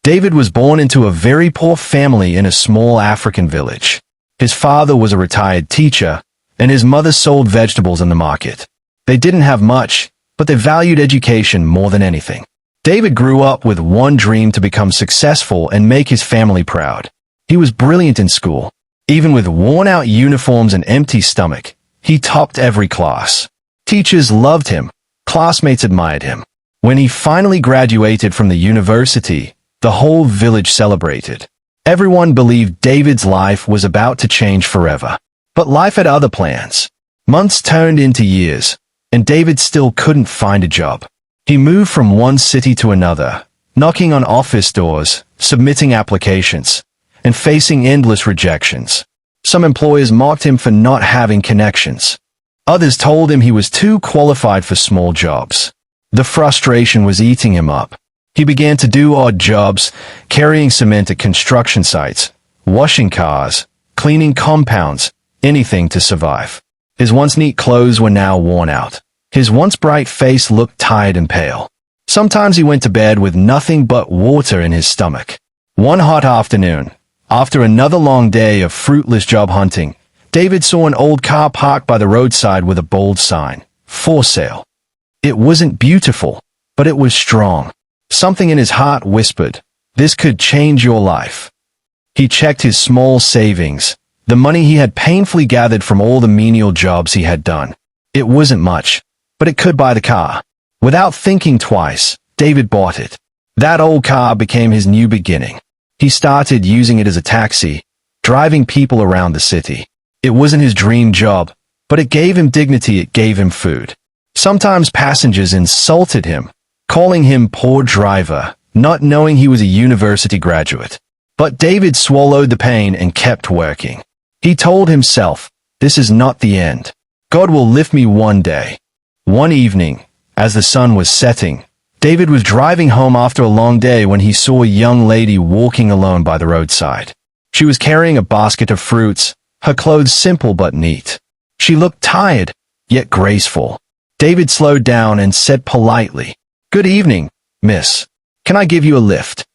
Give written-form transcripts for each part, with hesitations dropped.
David was born into a very poor family in a small African village. His father was a retired teacher, and his mother sold vegetables in the market. They didn't have much, but they valued education more than anything. David grew up with one dream: to become successful and make his family proud. He was brilliant in school. Even with worn-out uniforms and empty stomach, he topped every class. Teachers loved him. Classmates admired him. When he finally graduated from the university, the whole village celebrated. Everyone believed David's life was about to change forever. But life had other plans. Months turned into years, and David still couldn't find a job. He moved from one city to another, knocking on office doors, submitting applications, and facing endless rejections. Some employers mocked him for not having connections. Others told him he was too qualified for small jobs. The frustration was eating him up. He began to do odd jobs, carrying cement at construction sites, washing cars, cleaning compounds, anything to survive. His once neat clothes were now worn out. His once bright face looked tired and pale. Sometimes he went to bed with nothing but water in his stomach. One hot afternoon, after another long day of fruitless job hunting, David saw an old car parked by the roadside with a bold sign, "For sale." It wasn't beautiful, but it was strong. Something in his heart whispered, "This could change your life." He checked his small savings, the money he had painfully gathered from all the menial jobs he had done. It wasn't much, but it could buy the car. Without thinking twice, David bought it. That old car became his new beginning. He started using it as a taxi, driving people around the city. It wasn't his dream job, but it gave him dignity, it gave him food. Sometimes passengers insulted him, calling him poor driver, not knowing he was a university graduate. But David swallowed the pain and kept working. He told himself, "This is not the end. God will lift me one day." One evening, as the sun was setting, David was driving home after a long day when he saw a young lady walking alone by the roadside. She was carrying a basket of fruits, her clothes simple but neat. She looked tired, yet graceful. David slowed down and said politely, "Good evening, miss. Can I give you a lift?"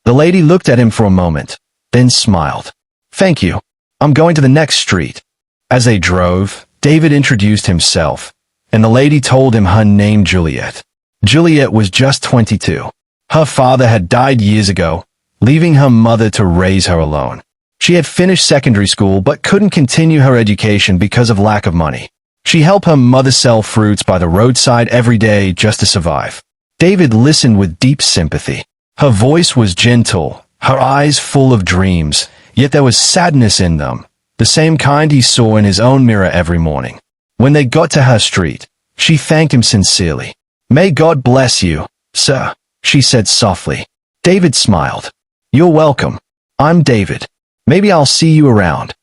The lady looked at him for a moment, then smiled. "Thank you. I'm going to the next street." As they drove, David introduced himself, and the lady told him her name Juliet. Juliet was just 22. Her father had died years ago, leaving her mother to raise her alone. She had finished secondary school but couldn't continue her education because of lack of money. She helped her mother sell fruits by the roadside every day just to survive. David listened with deep sympathy. Her voice was gentle, her eyes full of dreams, yet there was sadness in them, the same kind he saw in his own mirror every morning. When they got to her street, she thanked him sincerely. "May God bless you, sir," she said softly. David smiled. "You're welcome. I'm David. Maybe I'll see you around."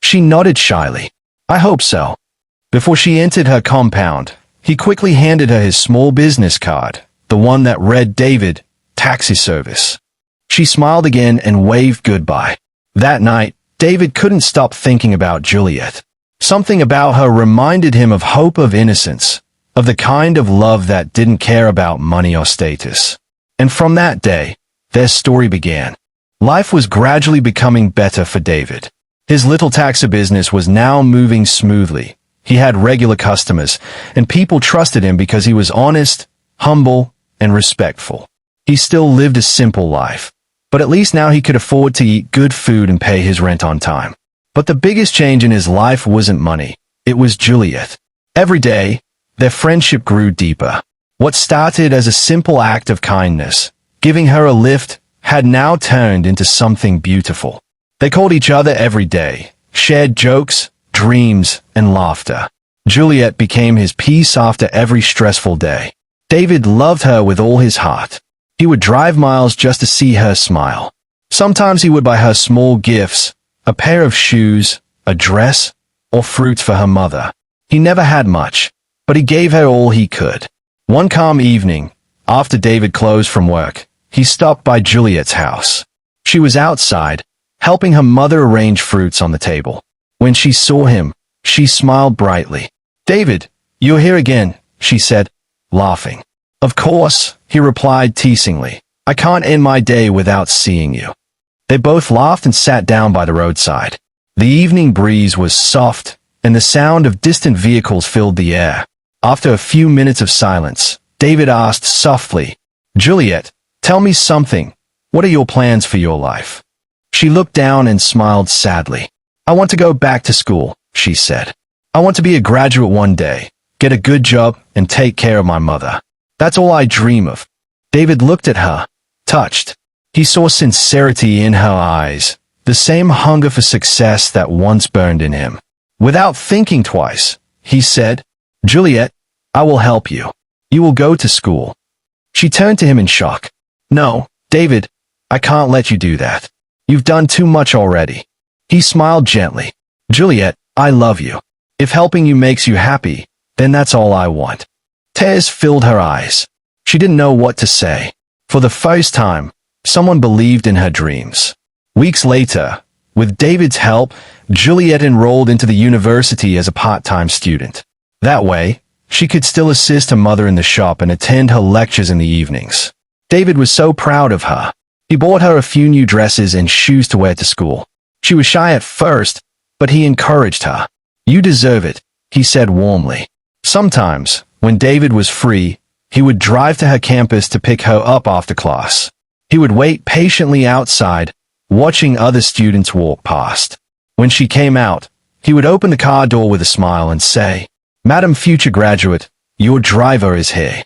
She nodded shyly. "I hope so." Before she entered her compound, he quickly handed her his small business card, the one that read David, Taxi Service. She smiled again and waved goodbye. That night, David couldn't stop thinking about Juliet. Something about her reminded him of hope, of innocence, of the kind of love that didn't care about money or status. And from that day, their story began. Life was gradually becoming better for David. His little taxi business was now moving smoothly. He had regular customers, and people trusted him because he was honest, humble, and respectful. He still lived a simple life, but at least now he could afford to eat good food and pay his rent on time. But the biggest change in his life wasn't money. It was Juliet. Every day, their friendship grew deeper. What started as a simple act of kindness, giving her a lift, had now turned into something beautiful. They called each other every day, shared jokes, dreams, and laughter. Juliet became his peace after every stressful day. David loved her with all his heart. He would drive miles just to see her smile. Sometimes he would buy her small gifts, a pair of shoes, a dress, or fruits for her mother. He never had much, but he gave her all he could. One calm evening, after David closed from work, he stopped by Juliet's house. She was outside, helping her mother arrange fruits on the table. When she saw him, she smiled brightly. "David, you're here again," she said, laughing. "Of course," he replied teasingly. I can't end my day without seeing you." They both laughed and sat down by the roadside. The evening breeze was soft, and the sound of distant vehicles filled the air. After a few minutes of silence, David asked softly, "Juliet, tell me something. What are your plans for your life?" She looked down and smiled sadly. "I want to go back to school," she said. "I want to be a graduate one day, get a good job, and take care of my mother. That's all I dream of." David looked at her, touched. He saw sincerity in her eyes, the same hunger for success that once burned in him. Without thinking twice, he said, "Juliet, I will help you. You will go to school." She turned to him in shock. "No, David, I can't let you do that. You've done too much already." He smiled gently. "Juliet, I love you. If helping you makes you happy, then that's all I want." Tears filled her eyes. She didn't know what to say. For the first time, someone believed in her dreams. Weeks later, with David's help, Juliet enrolled into the university as a part-time student. That way, she could still assist her mother in the shop and attend her lectures in the evenings. David was so proud of her. He bought her a few new dresses and shoes to wear to school. She was shy at first, but he encouraged her. "You deserve it," he said warmly. Sometimes, when David was free, he would drive to her campus to pick her up after class. He would wait patiently outside, watching other students walk past. When she came out, he would open the car door with a smile and say, "Madam future graduate, your driver is here."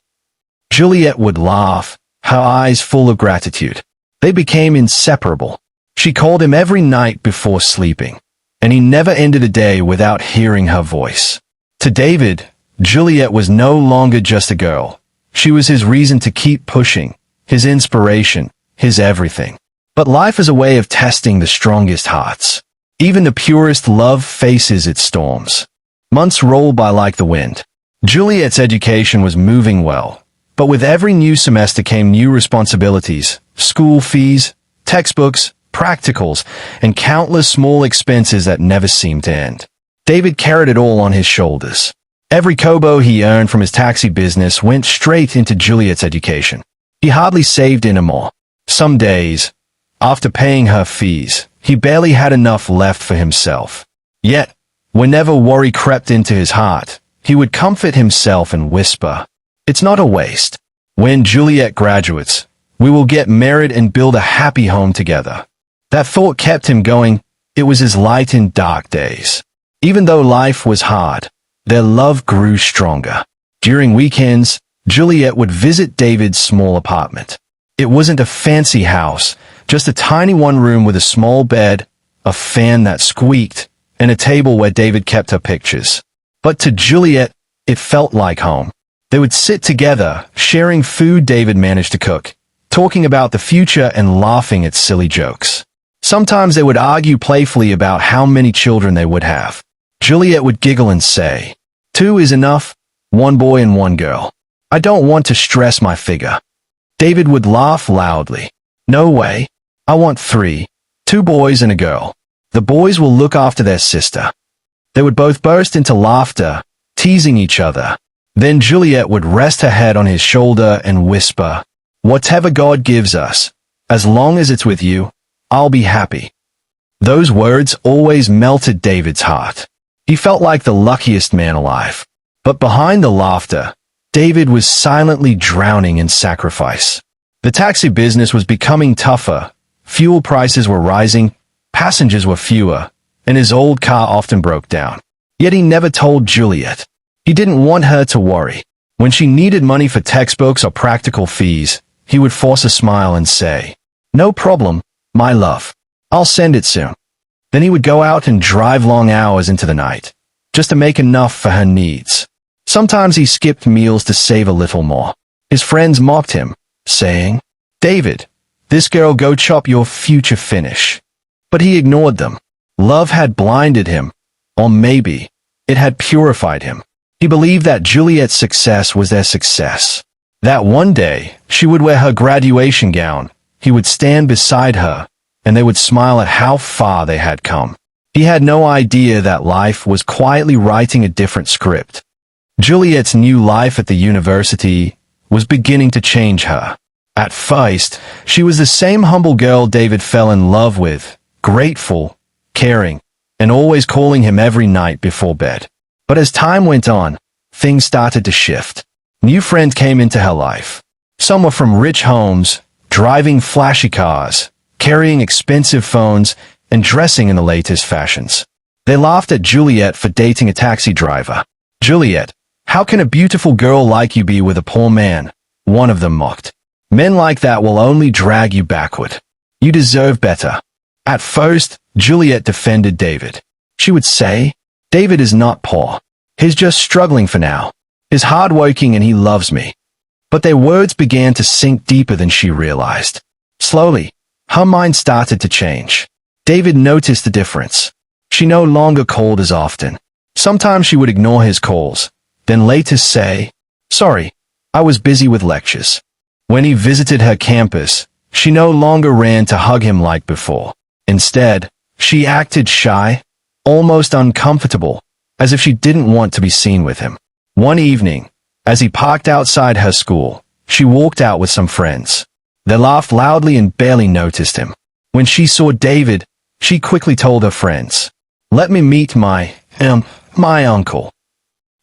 Juliet would laugh, her eyes full of gratitude. They became inseparable. She called him every night before sleeping, and he never ended a day without hearing her voice. To David, Juliet was no longer just a girl. She was his reason to keep pushing, his inspiration, his everything. But life is a way of testing the strongest hearts. Even the purest love faces its storms. Months rolled by like the wind. Juliet's education was moving well, but with every new semester came new responsibilities, school fees, textbooks, practicals, and countless small expenses that never seemed to end. David carried it all on his shoulders. Every kobo he earned from his taxi business went straight into Juliet's education. He hardly saved anymore. Some days, after paying her fees, he barely had enough left for himself. Yet, whenever worry crept into his heart, he would comfort himself and whisper, "It's not a waste. When Juliet graduates, we will get married and build a happy home together." That thought kept him going. It was his light in dark days. Even though life was hard, their love grew stronger. During weekends, Juliet would visit David's small apartment. It wasn't a fancy house, just a tiny one-room with a small bed, a fan that squeaked, and a table where David kept her pictures. But to Juliet, it felt like home. They would sit together, sharing food David managed to cook, talking about the future and laughing at silly jokes. Sometimes they would argue playfully about how many children they would have. Juliet would giggle and say, "2 is enough, 1 boy and 1 girl. I don't want to stress my figure." David would laugh loudly. "No way. I want 3, 2 boys and a girl. The boys will look after their sister." They would both burst into laughter, teasing each other. Then Juliet would rest her head on his shoulder and whisper, "Whatever God gives us, as long as it's with you, I'll be happy." Those words always melted David's heart. He felt like the luckiest man alive. But behind the laughter, David was silently drowning in sacrifice. The taxi business was becoming tougher, fuel prices were rising, passengers were fewer, and his old car often broke down. Yet he never told Juliet. He didn't want her to worry. When she needed money for textbooks or practical fees, he would force a smile and say, "No problem, my love. I'll send it soon." Then he would go out and drive long hours into the night, just to make enough for her needs. Sometimes he skipped meals to save a little more. His friends mocked him, saying, "David, this girl go chop your future finish." But he ignored them. Love had blinded him, or maybe it had purified him. He believed that Juliet's success was their success. That one day, she would wear her graduation gown, he would stand beside her, and they would smile at how far they had come. He had no idea that life was quietly writing a different script. Juliet's new life at the university was beginning to change her. At first, she was the same humble girl David fell in love with, grateful, caring, and always calling him every night before bed. But as time went on, things started to shift. New friends came into her life. Some were from rich homes, driving flashy cars, carrying expensive phones, and dressing in the latest fashions. They laughed at Juliet for dating a taxi driver. "Juliet, how can a beautiful girl like you be with a poor man?" one of them mocked. "Men like that will only drag you backward. You deserve better." At first, Juliet defended David. She would say, "David is not poor. He's just struggling for now. He's hardworking and he loves me." But their words began to sink deeper than she realized. Slowly, her mind started to change. David noticed the difference. She no longer called as often. Sometimes she would ignore his calls, then later say, "Sorry, I was busy with lectures." When he visited her campus, she no longer ran to hug him like before. Instead, she acted shy, almost uncomfortable, as if she didn't want to be seen with him. One evening, as he parked outside her school, she walked out with some friends. They laughed loudly and barely noticed him. When she saw David, she quickly told her friends, "Let me meet my uncle,"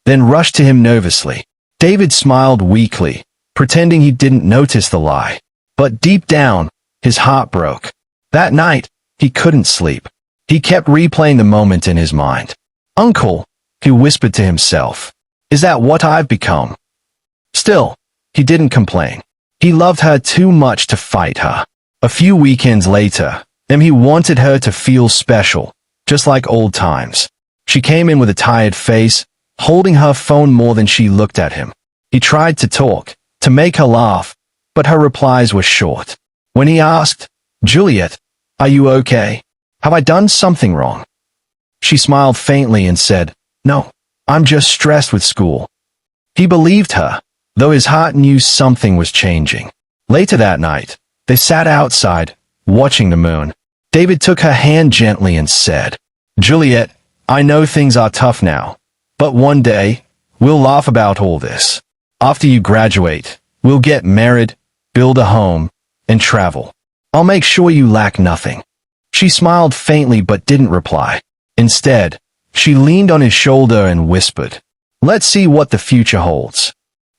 then rushed to him nervously. David smiled weakly, pretending he didn't notice the lie. But deep down, his heart broke. That night, he couldn't sleep. He kept replaying the moment in his mind. "Uncle," he whispered to himself, "is that what I've become?" Still, he didn't complain. He loved her too much to fight her. A few weekends later, he wanted her to feel special, just like old times. She came in with a tired face, holding her phone more than she looked at him. He tried to talk, to make her laugh, but her replies were short. When he asked, "Juliet, are you okay? Have I done something wrong?" She smiled faintly and said, "No, I'm just stressed with school." He believed her, though his heart knew something was changing. Later that night, they sat outside, watching the moon. David took her hand gently and said, "Juliet, I know things are tough now, but one day, we'll laugh about all this. After you graduate, we'll get married, build a home, and travel. I'll make sure you lack nothing." She smiled faintly but didn't reply. Instead, she leaned on his shoulder and whispered, "Let's see what the future holds."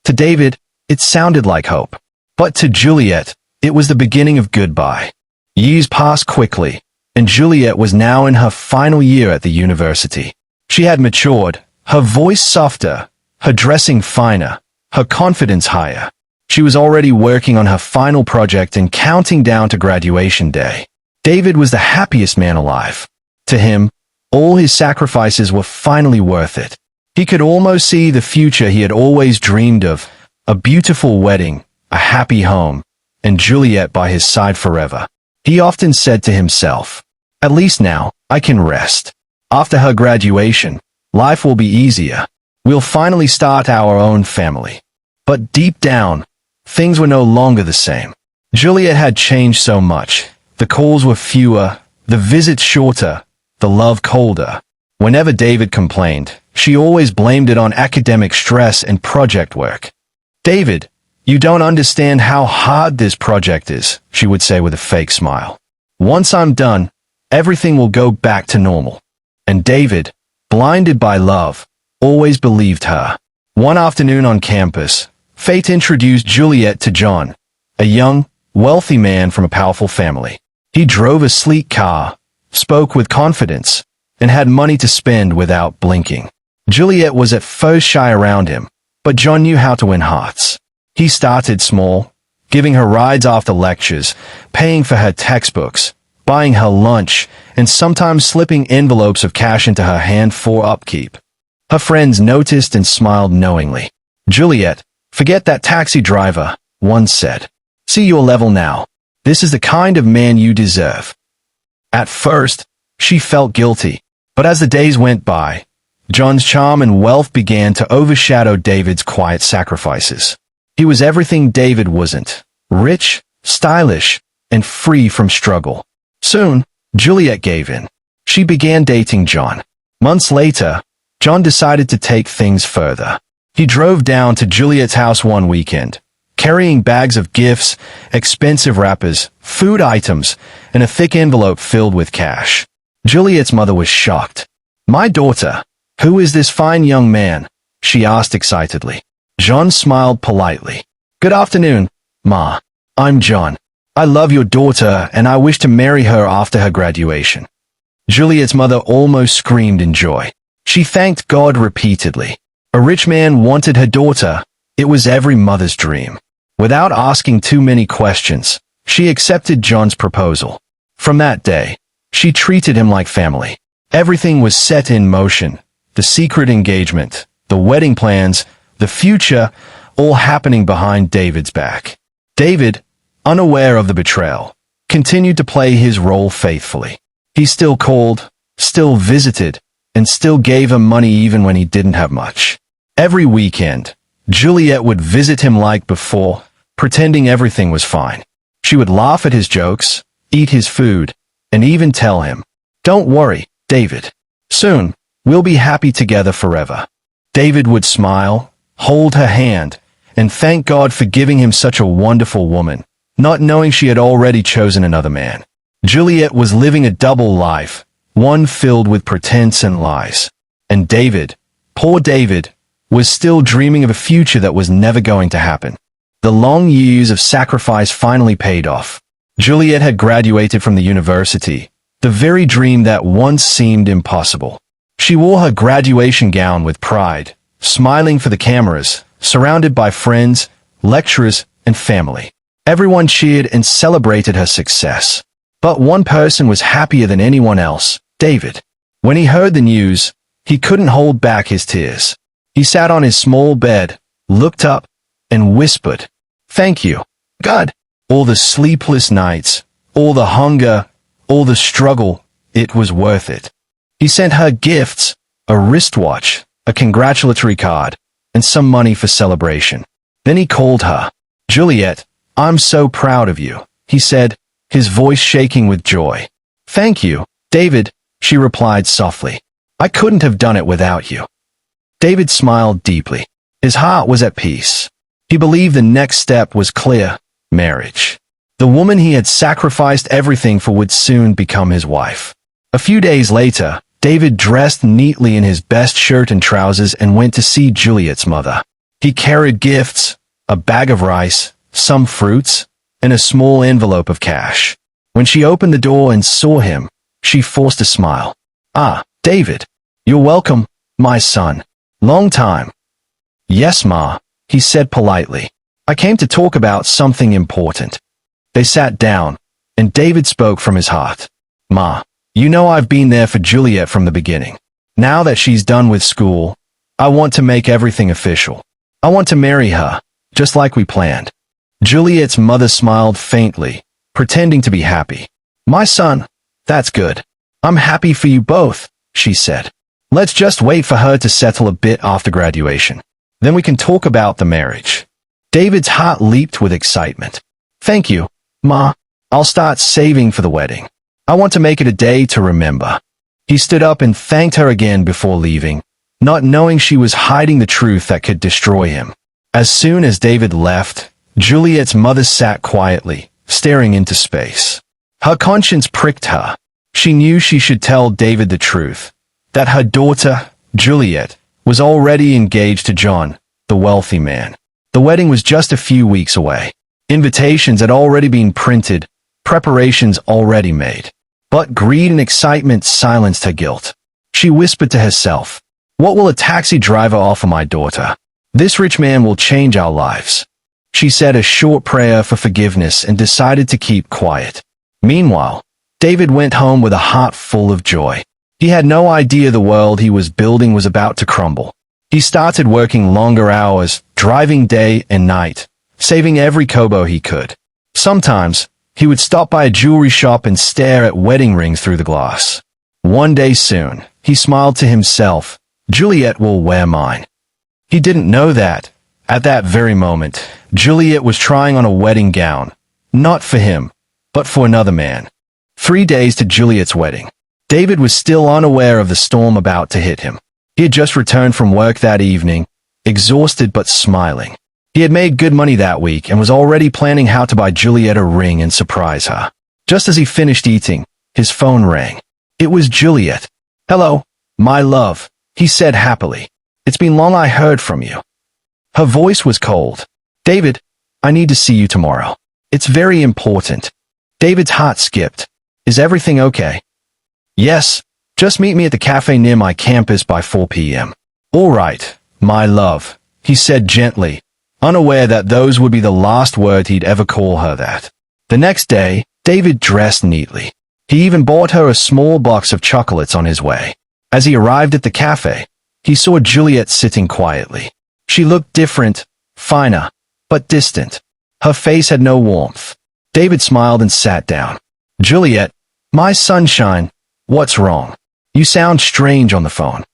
To David, it sounded like hope. But to Juliet, it was the beginning of goodbye. Years passed quickly, and Juliet was now in her final year at the university. She had matured, her voice softer, her dressing finer, her confidence higher. She was already working on her final project and counting down to graduation day. David was the happiest man alive. To him, all his sacrifices were finally worth it. He could almost see the future he had always dreamed of, a beautiful wedding, a happy home, and Juliet by his side forever. He often said to himself, "At least now, I can rest. After her graduation, life will be easier. We'll finally start our own family." But deep down, things were no longer the same. Juliet had changed so much. The calls were fewer, the visits shorter, the love colder. Whenever David complained, she always blamed it on academic stress and project work. "David, you don't understand how hard this project is," she would say with a fake smile. "Once I'm done, everything will go back to normal." And David, blinded by love, always believed her. One afternoon on campus, fate introduced Juliet to John, a young, wealthy man from a powerful family. He drove a sleek car, spoke with confidence, and had money to spend without blinking. Juliet was at first shy around him, but John knew how to win hearts. He started small, giving her rides after lectures, paying for her textbooks, buying her lunch, and sometimes slipping envelopes of cash into her hand for upkeep. Her friends noticed and smiled knowingly. "Juliet, forget that taxi driver," one said. "See your level now. This is the kind of man you deserve." At first, she felt guilty, but as the days went by, John's charm and wealth began to overshadow David's quiet sacrifices. He was everything David wasn't: rich, stylish, and free from struggle. Soon, Juliet gave in. She began dating John. Months later, John decided to take things further. He drove down to Juliet's house one weekend, carrying bags of gifts, expensive wrappers, food items, and a thick envelope filled with cash. Juliet's mother was shocked. "My daughter, who is this fine young man?" she asked excitedly. John smiled politely. "Good afternoon, Ma. I'm John. I love your daughter and I wish to marry her after her graduation." Juliet's mother almost screamed in joy. She thanked God repeatedly. A rich man wanted her daughter. It was every mother's dream. Without asking too many questions, she accepted John's proposal. From that day, she treated him like family. Everything was set in motion. The secret engagement, the wedding plans, the future, all happening behind David's back. David, unaware of the betrayal, continued to play his role faithfully. He still called, still visited, and still gave him money even when he didn't have much. Every weekend, Juliet would visit him like before, pretending everything was fine. She would laugh at his jokes, eat his food, and even tell him, "Don't worry, David. Soon, we'll be happy together forever." David would smile, hold her hand, and thank God for giving him such a wonderful woman, not knowing she had already chosen another man. Juliet was living a double life, one filled with pretense and lies. And David, poor David, was still dreaming of a future that was never going to happen. The long years of sacrifice finally paid off. Juliet had graduated from the university, the very dream that once seemed impossible. She wore her graduation gown with pride, smiling for the cameras, surrounded by friends, lecturers, and family. Everyone cheered and celebrated her success. But one person was happier than anyone else, David. When he heard the news, he couldn't hold back his tears. He sat on his small bed, looked up, and whispered, "Thank you, God. All the sleepless nights, all the hunger, all the struggle, it was worth it." He sent her gifts, a wristwatch, a congratulatory card, and some money for celebration. Then he called her. "Juliet, I'm so proud of you," he said, his voice shaking with joy. "Thank you, David," she replied softly. "I couldn't have done it without you." David smiled deeply. His heart was at peace. He believed the next step was clear: marriage. The woman he had sacrificed everything for would soon become his wife. A few days later, David dressed neatly in his best shirt and trousers and went to see Juliet's mother. He carried gifts, a bag of rice, some fruits, and a small envelope of cash. When she opened the door and saw him, she forced a smile. "Ah, David. You're welcome, my son. Long time." "Yes, Ma," he said politely. "I came to talk about something important." They sat down, and David spoke from his heart. "Ma, you know I've been there for Juliet from the beginning. Now that she's done with school, I want to make everything official. I want to marry her, just like we planned." Juliet's mother smiled faintly, pretending to be happy. "My son, that's good. I'm happy for you both," she said. "Let's just wait for her to settle a bit after graduation. Then we can talk about the marriage." David's heart leaped with excitement. "Thank you, Ma. I'll start saving for the wedding. I want to make it a day to remember." He stood up and thanked her again before leaving, not knowing she was hiding the truth that could destroy him. As soon as David left, Juliet's mother sat quietly, staring into space. Her conscience pricked her. She knew she should tell David the truth, that her daughter, Juliet, was already engaged to John, the wealthy man. The wedding was just a few weeks away. Invitations had already been printed, preparations already made. But greed and excitement silenced her guilt. She whispered to herself, "What will a taxi driver offer my daughter? This rich man will change our lives." She said a short prayer for forgiveness and decided to keep quiet. Meanwhile, David went home with a heart full of joy. He had no idea the world he was building was about to crumble. He started working longer hours, driving day and night, saving every kobo he could. Sometimes, he would stop by a jewelry shop and stare at wedding rings through the glass. One day soon, he smiled to himself, "Juliet will wear mine." He didn't know that, at that very moment, Juliet was trying on a wedding gown, not for him, but for another man. 3 days to Juliet's wedding. David was still unaware of the storm about to hit him. He had just returned from work that evening, exhausted but smiling. He had made good money that week and was already planning how to buy Juliet a ring and surprise her. Just as he finished eating, his phone rang. It was Juliet. "Hello, my love," he said happily. "It's been long I heard from you." Her voice was cold. "David, I need to see you tomorrow. It's very important." David's heart skipped. "Is everything okay?" "Yes, just meet me at the cafe near my campus by 4 p.m. "All right, my love," he said gently, unaware that those would be the last words he'd ever call her that. The next day, David dressed neatly. He even bought her a small box of chocolates on his way. As he arrived at the cafe, he saw Juliet sitting quietly. She looked different, finer, but distant. Her face had no warmth. David smiled and sat down. "Juliet, my sunshine, what's wrong? You sound strange on the phone."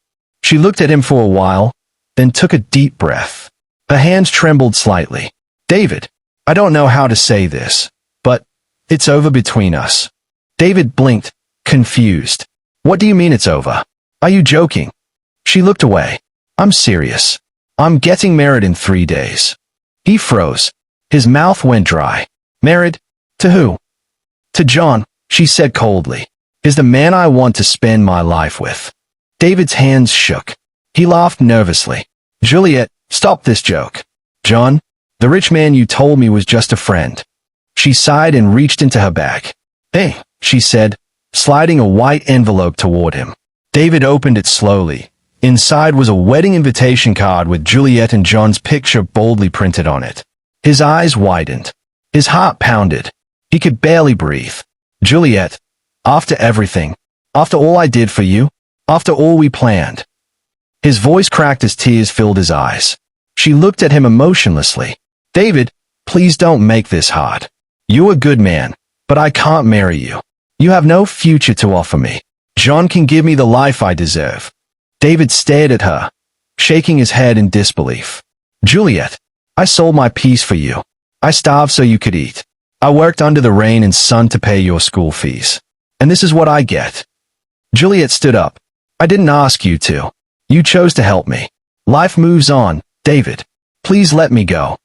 She looked at him for a while, then took a deep breath. Her hands trembled slightly. "David, I don't know how to say this, but it's over between us." David blinked, confused. "What do you mean it's over? Are you joking?" She looked away. "I'm serious. I'm getting married in 3 days." He froze. His mouth went dry. "Married? To who?" "To John," she said coldly. "Is the man I want to spend my life with." David's hands shook. He laughed nervously. "Juliet, stop this joke. John, the rich man you told me was just a friend." She sighed and reached into her bag. "Hey," she said, sliding a white envelope toward him. David opened it slowly. Inside was a wedding invitation card with Juliet and John's picture boldly printed on it. His eyes widened. His heart pounded. He could barely breathe. "Juliet, after everything, after all I did for you, after all we planned." His voice cracked as tears filled his eyes. She looked at him emotionlessly. "David, please don't make this hard. You're a good man, but I can't marry you. You have no future to offer me. John can give me the life I deserve." David stared at her, shaking his head in disbelief. "Juliet, I sold my peace for you. I starved so you could eat. I worked under the rain and sun to pay your school fees. And this is what I get." Juliet stood up. "I didn't ask you to. You chose to help me. Life moves on, David. Please let me go."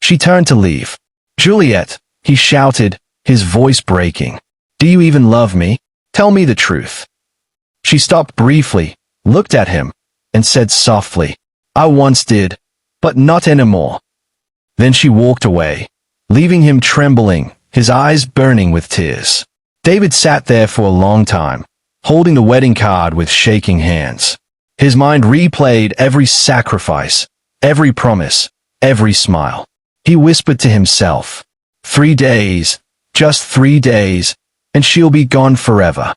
She turned to leave. "Juliet," he shouted, his voice breaking. "Do you even love me? Tell me the truth." She stopped briefly, looked at him, and said softly, "I once did, but not anymore." Then she walked away, leaving him trembling, his eyes burning with tears. David sat there for a long time, holding the wedding card with shaking hands. His mind replayed every sacrifice, every promise, every smile. He whispered to himself, 3 days, just 3 days, and she'll be gone forever."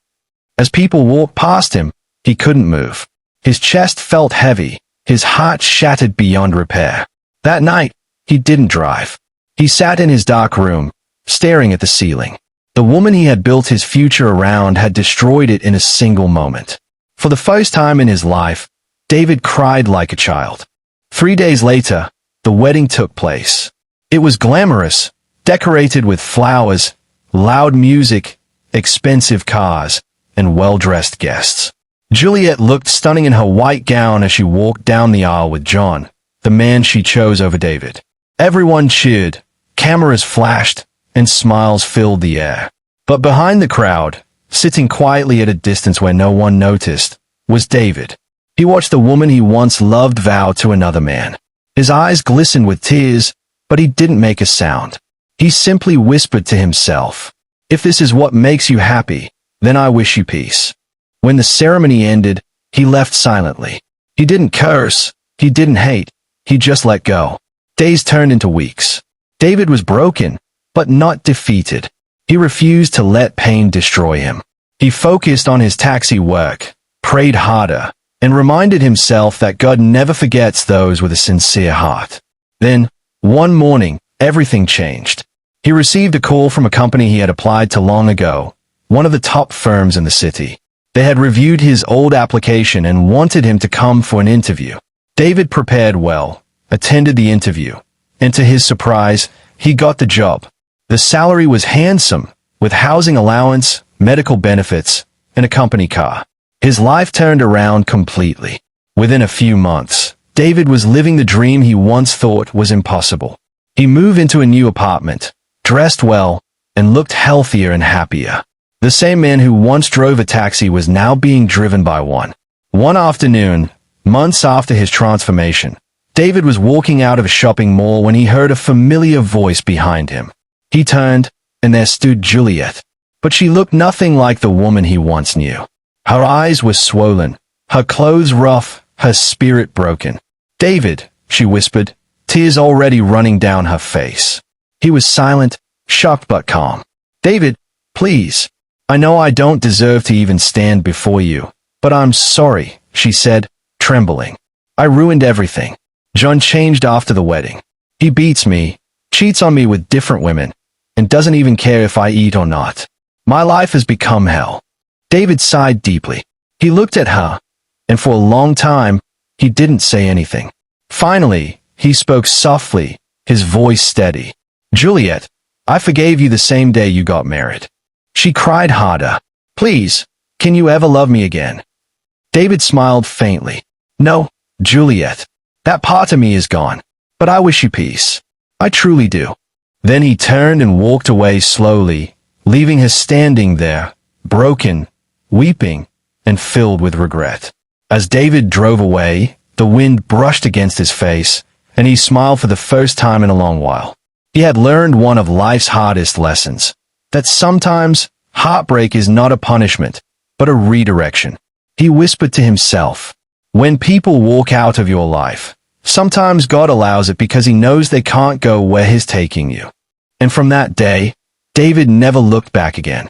As people walked past him, he couldn't move. His chest felt heavy, his heart shattered beyond repair. That night, he didn't drive. He sat in his dark room, staring at the ceiling. The woman he had built his future around had destroyed it in a single moment. For the first time in his life, David cried like a child. 3 days later, the wedding took place. It was glamorous, decorated with flowers, loud music, expensive cars, and well-dressed guests. Juliet looked stunning in her white gown as she walked down the aisle with John, the man she chose over David. Everyone cheered, cameras flashed, and smiles filled the air. But behind the crowd, sitting quietly at a distance where no one noticed, was David. He watched the woman he once loved vow to another man. His eyes glistened with tears, but he didn't make a sound. He simply whispered to himself, "If this is what makes you happy, then I wish you peace." When the ceremony ended, he left silently. He didn't curse, he didn't hate, he just let go. Days turned into weeks. David was broken, but not defeated. He refused to let pain destroy him. He focused on his taxi work, prayed harder, and reminded himself that God never forgets those with a sincere heart. Then, one morning, everything changed. He received a call from a company he had applied to long ago, one of the top firms in the city. They had reviewed his old application and wanted him to come for an interview. David prepared well, attended the interview, and to his surprise, he got the job. The salary was handsome, with housing allowance, medical benefits, and a company car. His life turned around completely. Within a few months, David was living the dream he once thought was impossible. He moved into a new apartment, dressed well, and looked healthier and happier. The same man who once drove a taxi was now being driven by one. One afternoon, months after his transformation, David was walking out of a shopping mall when he heard a familiar voice behind him. He turned, and there stood Juliet. But she looked nothing like the woman he once knew. Her eyes were swollen, her clothes rough, her spirit broken. "David," she whispered, tears already running down her face. He was silent, shocked but calm. "David, please. I know I don't deserve to even stand before you, but I'm sorry," she said, trembling. "I ruined everything. John changed after the wedding. He beats me, cheats on me with different women, and doesn't even care if I eat or not. My life has become hell." David sighed deeply. He looked at her, and for a long time, he didn't say anything. Finally, he spoke softly, his voice steady. "Juliet, I forgave you the same day you got married." She cried harder. "Please, can you ever love me again?" David smiled faintly. "No, Juliet. That part of me is gone. But I wish you peace. I truly do." Then he turned and walked away slowly, leaving her standing there, broken, weeping, and filled with regret. As David drove away, the wind brushed against his face, and he smiled for the first time in a long while. He had learned one of life's hardest lessons, that sometimes heartbreak is not a punishment, but a redirection. He whispered to himself, "When people walk out of your life, sometimes God allows it because he knows they can't go where he's taking you." And from that day, David never looked back again.